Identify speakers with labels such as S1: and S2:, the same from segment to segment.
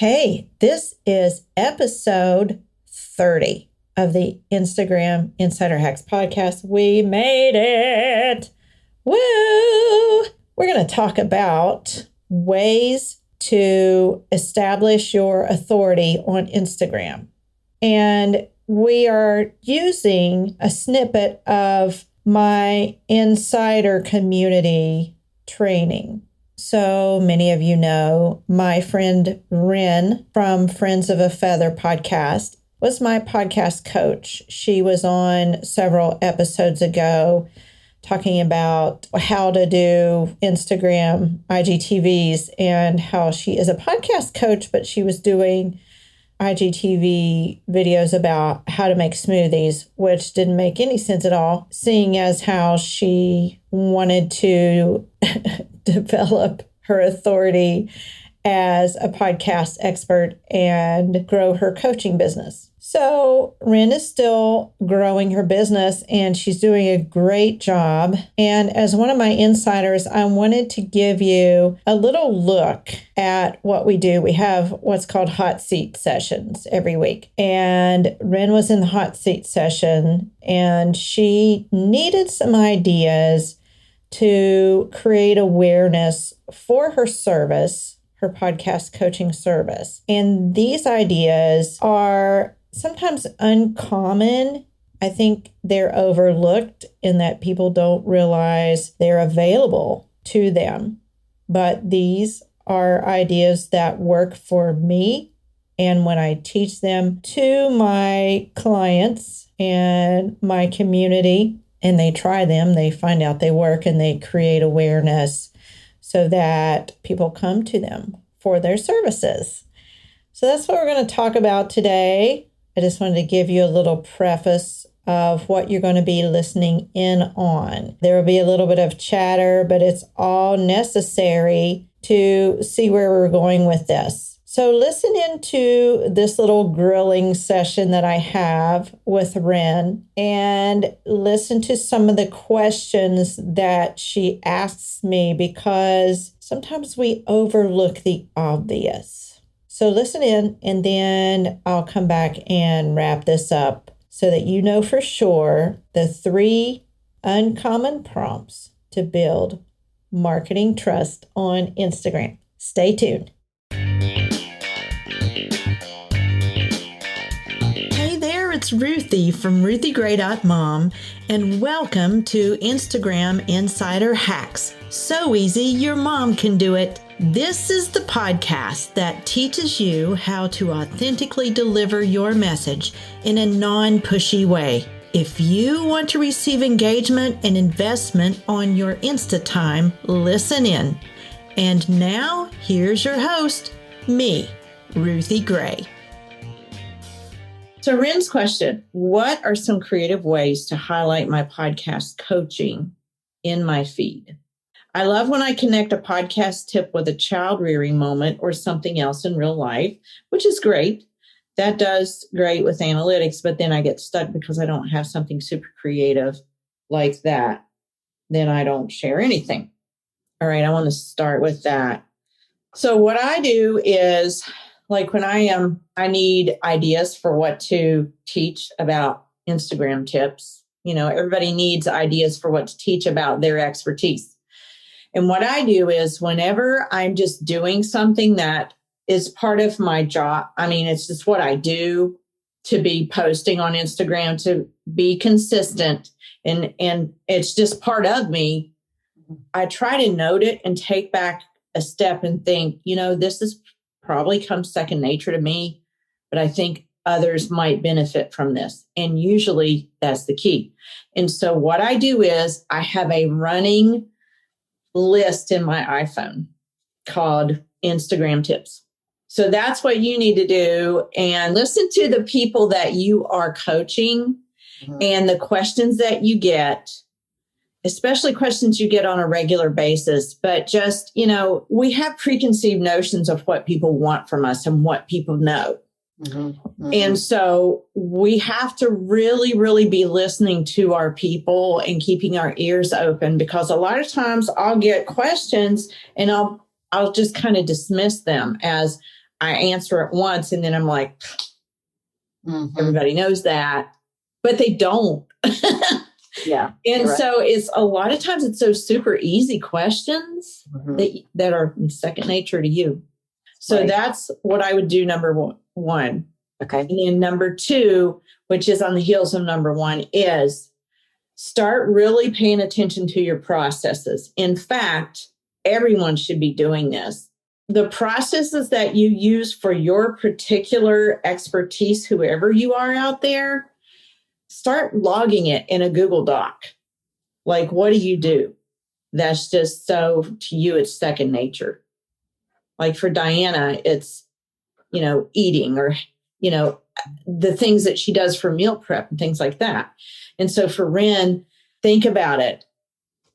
S1: Hey, this is episode 30 of the Instagram Insider Hacks podcast. We made it. Woo! We're going to talk about ways to establish your authority on Instagram. And we are using a snippet of my insider community training. So many of you know my friend Ren from Friends of a Feather podcast was my podcast coach. She was on several episodes ago talking about how to do Instagram IGTVs and how she is a podcast coach, but she was doing IGTV videos about how to make smoothies, which didn't make any sense at all, seeing as how she wanted to develop her authority as a podcast expert and grow her coaching business. So Ren is still growing her business and she's doing a great job. And as one of my insiders, I wanted to give you a little look at what we do. We have what's called hot seat sessions every week. And Ren was in the hot seat session and she needed some ideas to create awareness for her service, her podcast coaching service. And these ideas are sometimes uncommon. I think they're overlooked in that people don't realize they're available to them. But these are ideas that work for me. And when I teach them to my clients and my community, and they try them, they find out they work and they create awareness so that people come to them for their services. So that's what we're going to talk about today. I just wanted to give you a little preface of what you're going to be listening in on. There will be a little bit of chatter, but it's all necessary to see where we're going with this. So listen into this little grilling session that I have with Ren and listen to some of the questions that she asks me because sometimes we overlook the obvious. So listen in and then I'll come back and wrap this up so that you know for sure the 3 uncommon prompts to build marketing trust on Instagram. Stay tuned. It's Ruthie from RuthieGray.mom, and welcome to Instagram Insider Hacks. So easy, your mom can do it. This is the podcast that teaches you how to authentically deliver your message in a non-pushy way. If you want to receive engagement and investment on your Insta time, listen in. And now, here's your host, me, Ruthie Gray. So Ren's question, what are some creative ways to highlight my podcast coaching in my feed? I love when I connect a podcast tip with a child rearing moment or something else in real life, which is great. That does great with analytics, but then I get stuck because I don't have something super creative like that. Then I don't share anything. All right, I want to start with that. So what I do is, like when I need ideas for what to teach about Instagram tips. You know, everybody needs ideas for what to teach about their expertise. And what I do is whenever I'm just doing something that is part of my job, I mean, it's just what I do to be posting on Instagram, to be consistent, and it's just part of me. I try to note it and take back a step and think, you know, this is probably comes second nature to me, but I think others might benefit from this. And usually that's the key. And so what I do is I have a running list in my iPhone called Instagram tips. So that's what you need to do. And listen to the people that you are coaching and the questions that you get, especially questions you get on a regular basis. But just, you know, we have preconceived notions of what people want from us and what people know. And so we have to really, really be listening to our people and keeping our ears open, because a lot of times I'll get questions and I'll just kind of dismiss them as I answer it once and then I'm like, everybody knows that, but they don't.
S2: Yeah.
S1: And so it's a lot of times it's those super easy questions that are second nature to you. So that's what I would do, number one.
S2: Okay.
S1: And then number two, which is on the heels of number one, is start really paying attention to your processes. In fact, everyone should be doing this. The processes that you use for your particular expertise, whoever you are out there, start logging it in a Google Doc. Like, what do you do? That's just so, to you, it's second nature. Like for Diana, it's, eating or, the things that she does for meal prep and things like that. And so for Ren, think about it.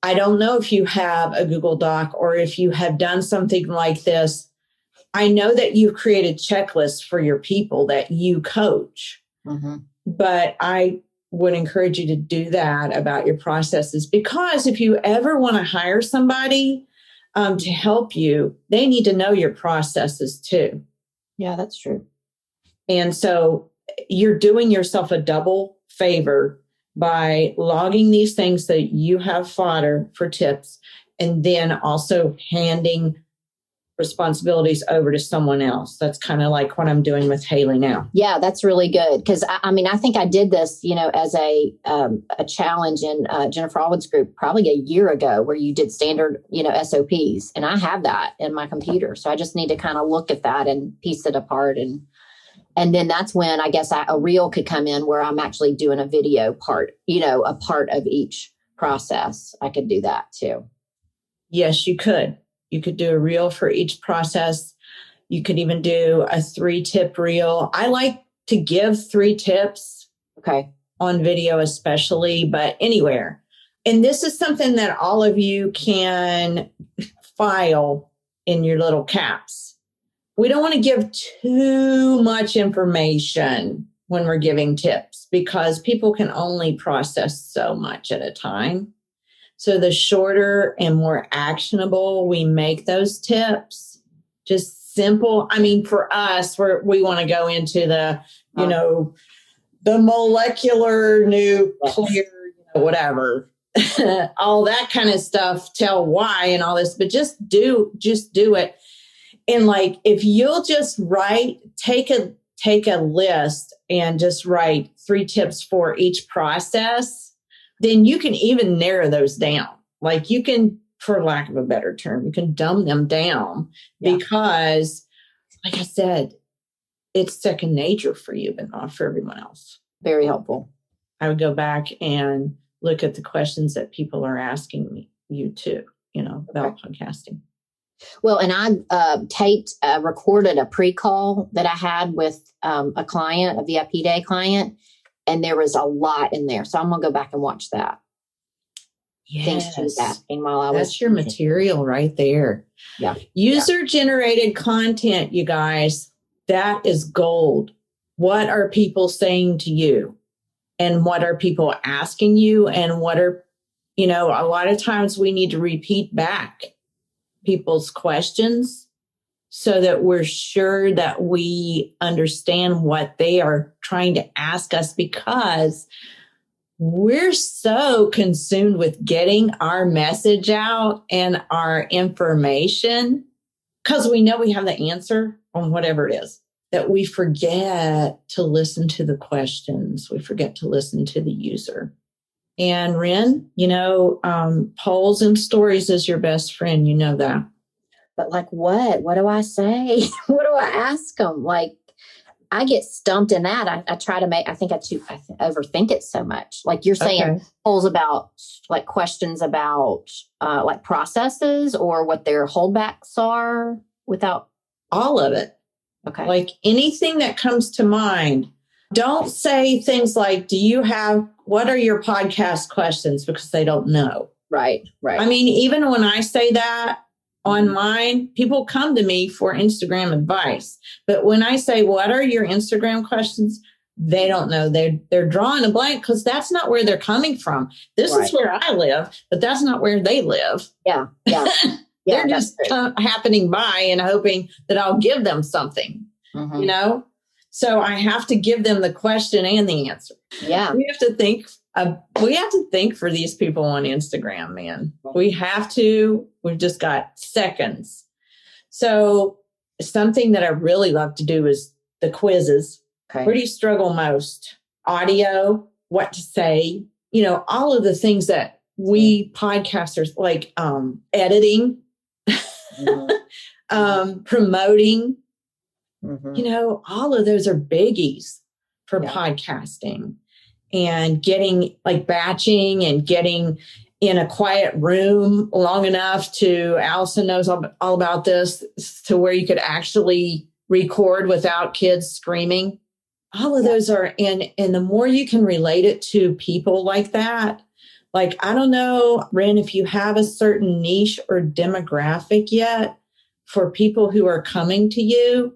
S1: I don't know if you have a Google Doc or if you have done something like this. I know that you've created checklists for your people that you coach, but I would encourage you to do that about your processes, because if you ever want to hire somebody to help you, they need to know your processes too.
S2: Yeah, that's true.
S1: And so you're doing yourself a double favor by logging these things that you have fodder for tips, and then also handing responsibilities over to someone else. That's kind of like what I'm doing with Hayley now.
S2: Yeah, that's really good. Because I think I did this, as a challenge in Jennifer Alwood's group probably a year ago, where you did standard, SOPs, and I have that in my computer. So I just need to kind of look at that and piece it apart, and then that's when I guess a reel could come in where I'm actually doing a video part, a part of each process. I could do that too.
S1: Yes, you could. You could do a reel for each process. You could even do a 3-tip reel. I like to give 3 tips.
S2: Okay.
S1: On video especially, but anywhere. And this is something that all of you can file in your little caps. We don't want to give too much information when we're giving tips, because people can only process so much at a time. So the shorter and more actionable we make those tips, just simple. I mean, for us, we want to go into the, the molecular nuclear, whatever, all that kind of stuff, tell why and all this, but just do it. And like, if you'll just take a list and just write 3 tips for each process, then you can even narrow those down. Like you can, for lack of a better term, you can dumb them down because, like I said, it's second nature for you, but not for everyone else.
S2: Very helpful.
S1: I would go back and look at the questions that people are asking you too, about podcasting.
S2: Well, and I recorded a pre-call that I had with a client, a VIP day client, and there was a lot in there. So I'm going to go back and watch that.
S1: Yes.
S2: Things she was asking while I was.
S1: That's your material right there.
S2: Yeah.
S1: User-generated content, you guys, that is gold. What are people saying to you? And what are people asking you? And what are, a lot of times we need to repeat back people's questions so that we're sure that we understand what they are trying to ask us, because we're so consumed with getting our message out and our information, because we know we have the answer on whatever it is, that we forget to listen to the questions. We forget to listen to the user. And Ren, polls and stories is your best friend. You know that.
S2: But like what? What do I say? What do I ask them? Like, I get stumped in that. I try to I overthink it so much. Like you're saying, polls about like questions about like processes or what their holdbacks are without.
S1: All of it.
S2: Okay.
S1: Like anything that comes to mind. Don't say things like, what are your podcast questions? Because they don't know.
S2: Right.
S1: I mean, even when I say that on mine, people come to me for Instagram advice. But when I say, what are your Instagram questions? They don't know. They're drawing a blank because that's not where they're coming from. This is where I live, but that's not where they live.
S2: Yeah. Yeah,
S1: They're just happening by and hoping that I'll give them something, you know? So I have to give them the question and the answer.
S2: Yeah.
S1: We have to think for these people on Instagram, man. We have to. We've just got seconds. So something that I really love to do is the quizzes.
S2: Okay.
S1: Where do you struggle most? Audio, what to say, all of the things that we podcasters like, editing, promoting, all of those are biggies for podcasting, and getting like batching and getting in a quiet room long enough to, Allison knows all about this, to where you could actually record without kids screaming. All of those are in, and the more you can relate it to people like that, like, I don't know, Ren, if you have a certain niche or demographic yet for people who are coming to you,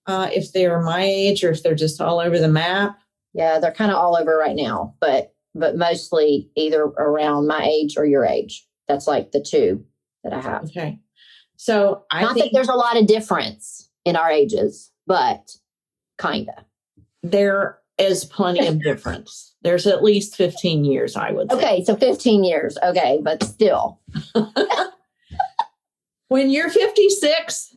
S1: if they're my age or if they're just all over the map.
S2: Yeah, they're kind of all over right now, but mostly either around my age or your age. That's like the two that I have.
S1: Okay. So
S2: I think there's a lot of difference in our ages, but kind of.
S1: There is plenty of difference. There's at least 15 years, I would say.
S2: Okay, so 15 years. Okay, but still.
S1: When you're 56.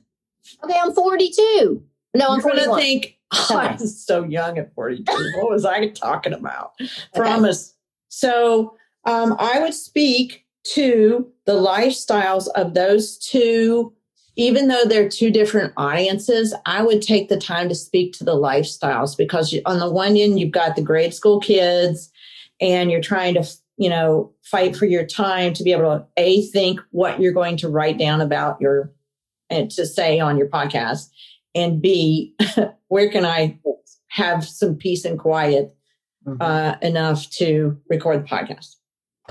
S2: Okay, I'm 42. No, I'm 41.
S1: You're going to think, I was so young at 42. What was I talking about? Promise. So I would speak to the lifestyles of those two. Even though they're two different audiences, I would take the time to speak to the lifestyles, because on the one end, you've got the grade school kids and you're trying to, fight for your time to be able to think what you're going to write down about and to say on your podcast, and B, where can I have some peace and quiet enough to record the podcast?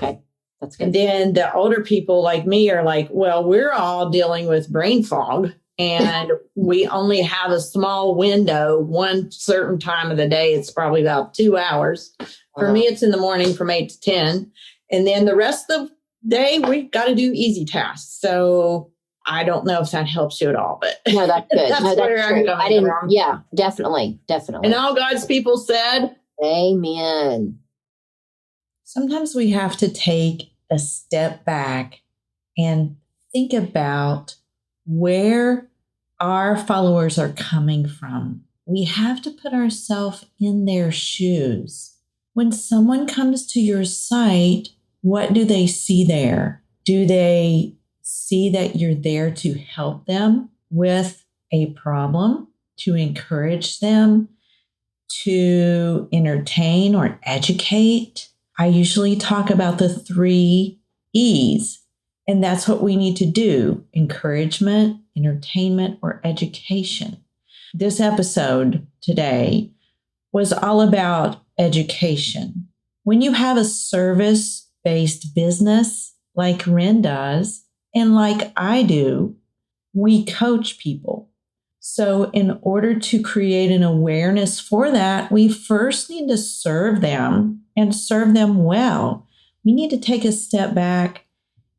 S2: Okay. That's good.
S1: And then the older people like me are like, well, we're all dealing with brain fog and we only have a small window, one certain time of the day. It's probably about 2 hours. For me, it's in the morning from 8 to 10. And then the rest of the day, we've got to do easy tasks. So I don't know if that helps you at all, but
S2: no, that's good.
S1: That's
S2: no,
S1: where
S2: that's
S1: I'm
S2: true.
S1: coming
S2: I didn't.
S1: from.
S2: Yeah, definitely.
S1: And all God's people said,
S2: amen.
S1: Sometimes we have to take a step back and think about where our followers are coming from. We have to put ourselves in their shoes. When someone comes to your site, what do they see there? Do they see that you're there to help them with a problem, to encourage them, to entertain or educate? I usually talk about the 3 E's, and that's what we need to do: encouragement, entertainment, or education. This episode today was all about education. When you have a service-based business like Ren does, and like I do, we coach people. So in order to create an awareness for that, we first need to serve them and serve them well. We need to take a step back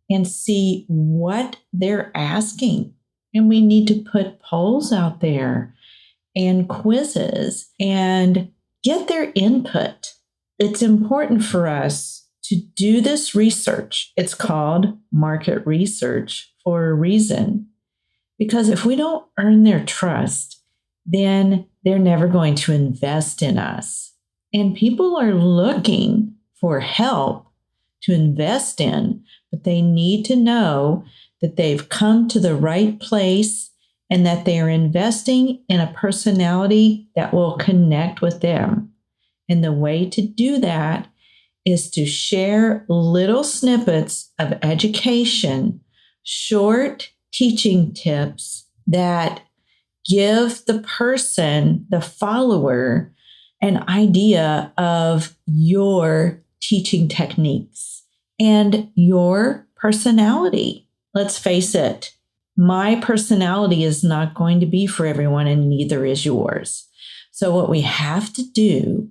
S1: and see what they're asking. And we need to put polls out there and quizzes and get their input. It's important for us to do this research. It's called market research for a reason. Because if we don't earn their trust, then they're never going to invest in us. And people are looking for help to invest in, but they need to know that they've come to the right place and that they are investing in a personality that will connect with them. And the way to do that is to share little snippets of education, short teaching tips that give the person, the follower, an idea of your teaching techniques and your personality. Let's face it, my personality is not going to be for everyone, and neither is yours. So what we have to do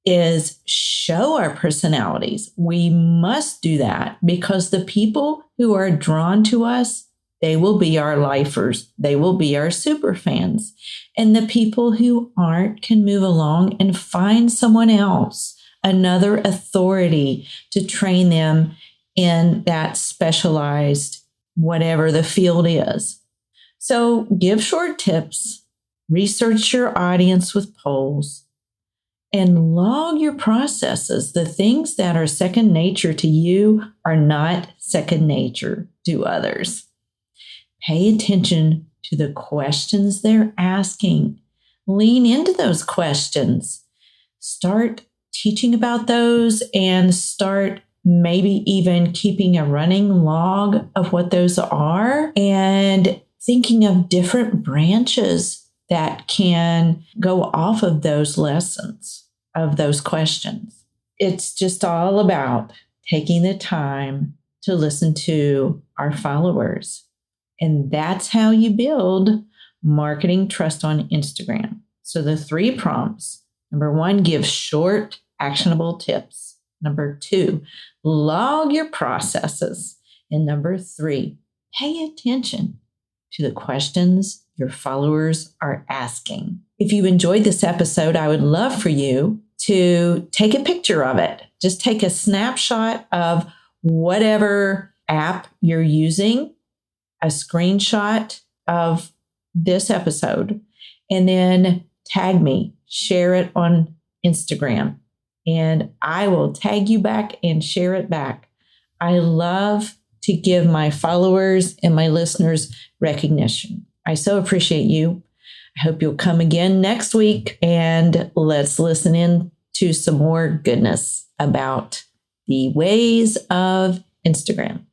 S1: is show our personalities. We must do that because the people who are drawn to us They will be our lifers. They will be our super fans. And the people who aren't can move along and find someone else, another authority to train them in that specialized, whatever the field is. So give short tips, research your audience with polls, and log your processes. The things that are second nature to you are not second nature to others. Pay attention to the questions they're asking. Lean into those questions. Start teaching about those and start maybe even keeping a running log of what those are and thinking of different branches that can go off of those lessons, of those questions. It's just all about taking the time to listen to our followers. And that's how you build marketing trust on Instagram. So the 3 prompts: number 1, give short, actionable tips. Number 2, log your processes. And number 3, pay attention to the questions your followers are asking. If you enjoyed this episode, I would love for you to take a picture of it. Just take a snapshot of whatever app you're using, a screenshot of this episode, and then tag me, share it on Instagram, and I will tag you back and share it back. I love to give my followers and my listeners recognition. I so appreciate you. I hope you'll come again next week, and let's listen in to some more goodness about the ways of Instagram.